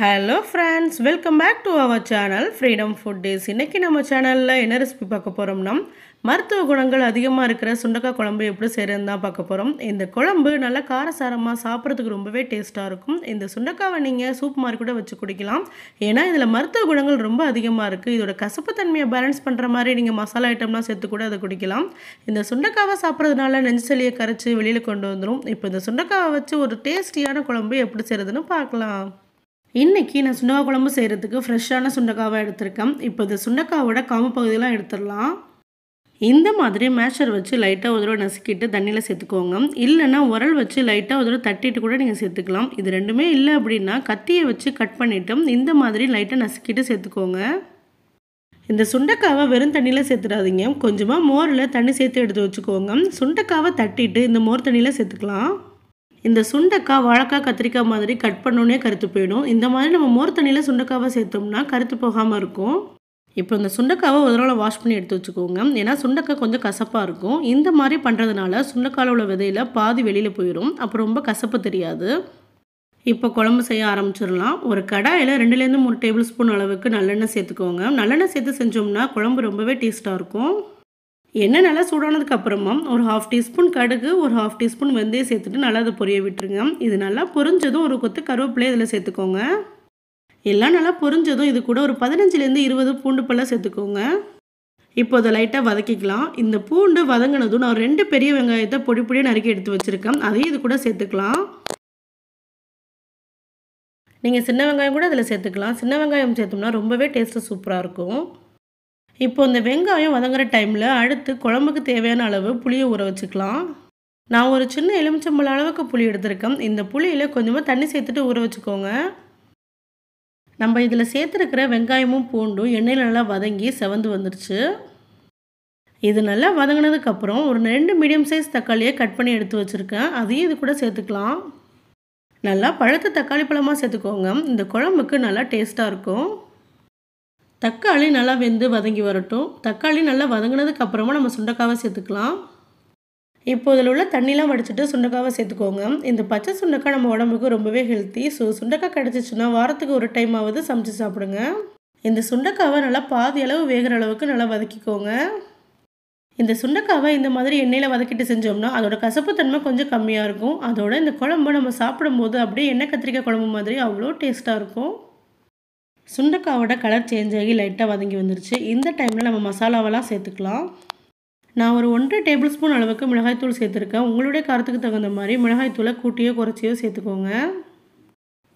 Hello friends, welcome back to our channel Freedom Food Days. இன்னைக்கு நம்ம சேனல்ல என்ன ரெசிபி பார்க்க போறோம்னா மருத்துவ குணங்கள் அதிகமா இருக்கிற சுண்டக்காய் குழம்பு எப்படி செய்யறதுன்னு தான் பார்க்க போறோம். இந்த குழம்பு நல்ல காரசாரமா சாப்பிடுறதுக்கு ரொம்பவே டேஸ்டா இருக்கும். இந்த சுண்டக்காவை நீங்க சூப் மாதிரி கூட வச்சு குடிக்கலாம். ஏன்னா இதுல மருத்துவ குணங்கள் ரொம்ப அதிகமா இருக்கு. இதோட கசப்பு தன்மையை பேலன்ஸ் பண்ற மாதிரி நீங்க மசாலா ஐட்டம்லாம் சேர்த்து கூட அதை குடிக்கலாம். இந்த சுண்டக்காவை சாப்பிடுறதுனால நெஞ்சு சளியை கரைச்சு வெளியில கொண்டு வந்துரும். இப்போ இந்த சுண்டக்காவை வச்சு ஒரு டேஸ்டியான குழம்பு எப்படி செய்யறதுன்னு பார்க்கலாம். இன்னைக்கு நான் சுண்டக்காய் குழம்பு செய்கிறதுக்கு ஃப்ரெஷ்ஷான சுண்டக்காவை எடுத்திருக்கேன். இப்போ இந்த சுண்டக்காவோட காம்பு பகுதியெல்லாம் எடுத்துடலாம். இந்த மாதிரி மேஷர் வச்சு லைட்டாக ஒரு தடவை நசுக்கிட்டு தண்ணியில் சேர்த்துக்கோங்க. இல்லைன்னா உரல் வச்சு லைட்டாக ஒரு தடவை தட்டிட்டு கூட நீங்கள் சேர்த்துக்கலாம். இது ரெண்டுமே இல்லை அப்படின்னா கத்தியை வச்சு கட் பண்ணிவிட்டு இந்த மாதிரி லைட்டாக நசுக்கிட்டு சேர்த்துக்கோங்க. இந்த சுண்டக்காவை வெறும் தண்ணியில் சேர்த்துடாதீங்க. கொஞ்சமாக மோரில் தண்ணி சேர்த்து எடுத்து வச்சுக்கோங்க. சுண்டக்காவை தட்டிட்டு இந்த மோர் தண்ணியில் சேர்த்துக்கலாம். இந்த சுண்டக்காய் வாழைக்காய் கத்திரிக்காய் மாதிரி கட் பண்ணோன்னே கருத்து போயிடும். இந்த மாதிரி நம்ம மோர் தண்ணியில் சுண்டக்காவை சேர்த்தோம்னா கருத்து போகாமல் இருக்கும். இப்போ இந்த சுண்டக்காவை ஒரு தடவை வாஷ் பண்ணி எடுத்து வச்சுக்கோங்க. ஏன்னா சுண்டக்காய் கொஞ்சம் கசப்பாக இருக்கும். இந்த மாதிரி பண்ணுறதுனால சுண்டக்காயில் உள்ள விதையில் பாதி வெளியில் போயிடும். அப்புறம் ரொம்ப கசப்பு தெரியாது. இப்போ குழம்பு செய்ய ஆரம்பிச்சிடலாம். ஒரு கடாயில் 2லேருந்து 3 டேபிள் ஸ்பூன் அளவுக்கு நல்லெண்ணெய் சேர்த்துக்கோங்க. நல்லெண்ணெய் சேர்த்து செஞ்சோம்னா குழம்பு ரொம்பவே டேஸ்ட்டாக இருக்கும். எண்ணெய் நல்லா சூடானதுக்கு அப்புறமா ஒரு 1/2 டீஸ்பூன் கடுகு, ஒரு 1/2 டீஸ்பூன் வெந்தயம் சேர்த்துட்டு நல்லா அதை பொரிய விட்டுருங்க. இது நல்லா பொரிஞ்சதும் ஒரு கொத்து கருவேப்பிலை இதில் சேர்த்துக்கோங்க. எல்லாம் நல்லா பொரிஞ்சதும் இது கூட ஒரு 15லேருந்து 20 பூண்டு பல்ல சேர்த்துக்கோங்க. இப்போ அதை லைட்டாக வதக்கிக்கலாம். இந்த பூண்டு வதங்கினதும் நான் 2 பெரிய வெங்காயத்தை பொடி பொடியாக நறுக்கி எடுத்து வச்சுருக்கேன். அதையும் இது கூட சேர்த்துக்கலாம். நீங்கள் சின்ன வெங்காயம் கூட அதில் சேர்த்துக்கலாம். சின்ன வெங்காயம் சேர்த்தோம்னா ரொம்பவே டேஸ்ட்டு சூப்பராக இருக்கும். இப்போ இந்த வெங்காயம் வதங்குற டைமில் அடுத்து குழம்புக்கு தேவையான அளவு புளியை ஊற வச்சுக்கலாம். நான் ஒரு சின்ன எலுமிச்சம்பழம் அளவுக்கு புளி எடுத்திருக்கேன். இந்த புளியில் கொஞ்சமாக தண்ணி சேர்த்துட்டு ஊற வச்சுக்கோங்க. நம்ம இதில் சேர்த்துருக்கிற வெங்காயமும் பூண்டும் எண்ணெயில் நல்லா வதங்கி செவந்து வந்துருச்சு. இது நல்லா வதங்கினதுக்கப்புறம் ஒரு 2 மீடியம் சைஸ் தக்காளியை கட் பண்ணி எடுத்து வச்சுருக்கேன். அதையும் இது கூட சேர்த்துக்கலாம். நல்லா பழுத்த தக்காளி பழமாக சேர்த்துக்கோங்க. இந்த குழம்புக்கு நல்லா டேஸ்ட்டாக இருக்கும். தக்காளி நல்லா வெந்து வதங்கி வரட்டும். தக்காளி நல்லா வதங்கினதுக்கு அப்புறமா நம்ம சுண்டக்காவை சேர்த்துக்கலாம். இப்போ இதில் உள்ள தண்ணிலாம் வடிச்சிட்டு சுண்டக்காவை சேர்த்துக்கோங்க. இந்த பச்சை சுண்டக்காய் நம்ம உடம்புக்கு ரொம்பவே ஹெல்த்தி. ஸோ சுண்டக்காய் கிடச்சிச்சுன்னா வாரத்துக்கு ஒரு டைம் ஆகுது சமைச்சு சாப்பிடுங்க. இந்த சுண்டக்காவை நல்லா பாதி அளவு வேகிற அளவுக்கு நல்லா வதக்கிக்கோங்க. இந்த சுண்டக்காவை இந்த மாதிரி எண்ணெயில் வதக்கிட்டு செஞ்சோம்னா அதோட கசப்பு தன்மை கொஞ்சம் கம்மியாக இருக்கும். அதோட இந்த குழம்பு நம்ம சாப்பிடும்போது அப்படியே எண்ணெய் கத்திரிக்காய் குழம்பு மாதிரி அவ்வளோ டேஸ்ட்டாக இருக்கும். சுண்டக்காவோட கலர் சேஞ்ச் ஆகி லைட்டாக வதங்கி வந்துருச்சு. இந்த டைமில் நம்ம மசாலாவெல்லாம் சேர்த்துக்கலாம். நான் ஒரு 1.5 டேபிள் ஸ்பூன் அளவுக்கு மிளகாய்த்தூள் சேர்த்துருக்கேன். உங்களுடைய காரத்துக்கு தகுந்த மாதிரி மிளகாய்த்தூளை கூட்டியோ குறைச்சியோ சேர்த்துக்கோங்க.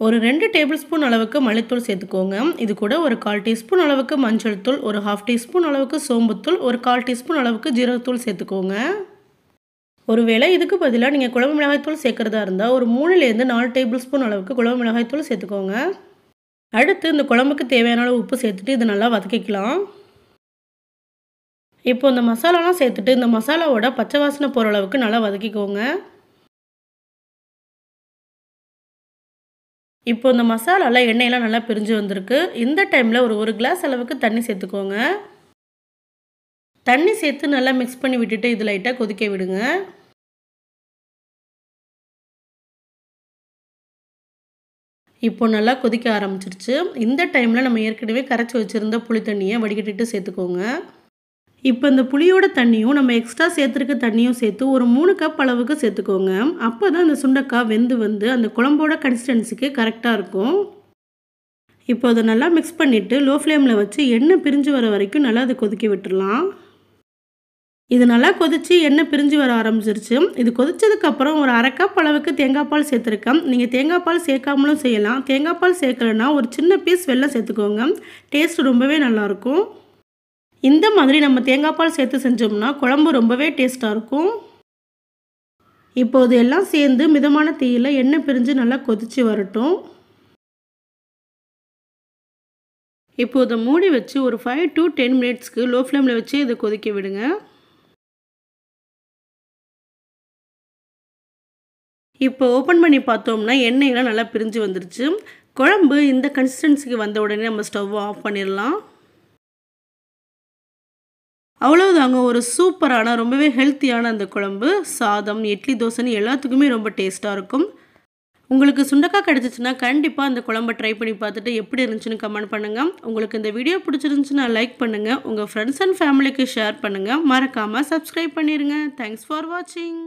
ஒரு 2 டேபிள் ஸ்பூன் அளவுக்கு மல்லித்தூள் சேர்த்துக்கோங்க. இது கூட ஒரு 1/4 டீஸ்பூன் அளவுக்கு மஞ்சள் தூள், ஒரு 1/2 டீஸ்பூன் அளவுக்கு சோம்புத்தூள், ஒரு 1/4 டீஸ்பூன் அளவுக்கு ஜீரகத்தூள் சேர்த்துக்கோங்க. ஒருவேளை இதுக்கு பதிலாக நீங்கள் குழம்பு மிளகாய்த்தூள் சேர்க்குறதா இருந்தால் ஒரு 3லேருந்து 4 டேபிள் ஸ்பூன் அளவுக்கு குழம்பு மிளகாய்த்தூள் சேர்த்துக்கோங்க. அடுத்து இந்த குழம்புக்கு தேவையான அளவு உப்பு சேர்த்துட்டு இதை நல்லா வதக்கிக்கலாம். இப்போ இந்த மசாலாலாம் சேர்த்துட்டு இந்த மசாலாவோட பச்சை வாசனை போகிற அளவுக்கு நல்லா வதக்கிக்கோங்க. இப்போ இந்த மசாலாவில் எண்ணெயெல்லாம் நல்லா பிரிஞ்சு வந்திருக்கு. இந்த டைமில் ஒரு கிளாஸ் அளவுக்கு தண்ணி சேர்த்துக்கோங்க. தண்ணி சேர்த்து நல்லா மிக்ஸ் பண்ணி விட்டுட்டு இது லைட்டாக கொதிக்க விடுங்க. இப்போ நல்லா கொதிக்க ஆரம்பிச்சிருச்சு. இந்த டைமில் நம்ம ஏற்கனவே கரைச்சி வச்சுருந்த புளி தண்ணியை வடிகட்டிட்டு சேர்த்துக்கோங்க. இப்போ இந்த புளியோட தண்ணியும் நம்ம எக்ஸ்ட்ரா சேர்த்துருக்க தண்ணியும் சேர்த்து ஒரு 3 கப் அளவுக்கு சேர்த்துக்கோங்க. அப்போ தான் இந்த சுண்டக்காய் வெந்து வந்து அந்த குழம்போட கன்சிஸ்டன்சிக்கு கரெக்டாக இருக்கும். இப்போ அதை நல்லா மிக்ஸ் பண்ணிவிட்டு லோ ஃப்ளேமில் வச்சு எண்ணெய் பிரிஞ்சு வர வரைக்கும் நல்லா அதை கொதிக்க விட்டுடலாம். இது நல்லா கொதித்து எண்ணெய் பிரிஞ்சு வர ஆரம்பிச்சிருச்சு. இது கொதிச்சதுக்கப்புறம் ஒரு 1/2 கப் அளவுக்கு தேங்காய் பால் சேர்த்துருக்கேன். நீங்கள் தேங்காய் பால் சேர்க்காமலும் செய்யலாம். தேங்காய் பால் சேர்க்கலைன்னா ஒரு சின்ன பீஸ் வெல்லம் சேர்த்துக்கோங்க. டேஸ்ட் ரொம்பவே நல்லாயிருக்கும். இந்த மாதிரி நம்ம தேங்காய் பால் சேர்த்து செஞ்சோம்னா குழம்பு ரொம்பவே டேஸ்ட்டாக இருக்கும். இப்போது எல்லாம் சேர்ந்து மிதமான தீயில் எண்ணெய் பிரிஞ்சு நல்லா கொதித்து வரட்டும். இப்போ இதை மூடி வச்சு ஒரு 5 to 10 மினிட்ஸ்க்கு லோ ஃப்ளேமில் வச்சு இதை கொதிக்க விடுங்க. இப்போ ஓப்பன் பண்ணி பார்த்தோம்னா எண்ணெயெல்லாம் நல்லா பிரிஞ்சு வந்துருச்சு. குழம்பு இந்த கன்சிஸ்டன்சிக்கு வந்த உடனே நம்ம ஸ்டவ் ஆஃப் பண்ணிடலாம். அவ்வளவுதாங்க, ஒரு சூப்பரான ரொம்பவே ஹெல்த்தியான அந்த குழம்பு சாதம், இட்லி, தோசைன்னு எல்லாத்துக்குமே ரொம்ப டேஸ்ட்டாக இருக்கும். உங்களுக்கு சுண்டக்காய் கிடைச்சிச்சுன்னா கண்டிப்பாக அந்த குழம்பை ட்ரை பண்ணி பார்த்துட்டு எப்படி இருந்துச்சுன்னு கமெண்ட் பண்ணுங்கள். உங்களுக்கு இந்த வீடியோ பிடிச்சிருந்துச்சுன்னா லைக் பண்ணுங்கள், உங்கள் ஃப்ரெண்ட்ஸ் அண்ட் ஃபேமிலிக்கு ஷேர் பண்ணுங்கள், மறக்காமல் சப்ஸ்கிரைப் பண்ணிடுங்க. தேங்க்ஸ் ஃபார் வாட்சிங்.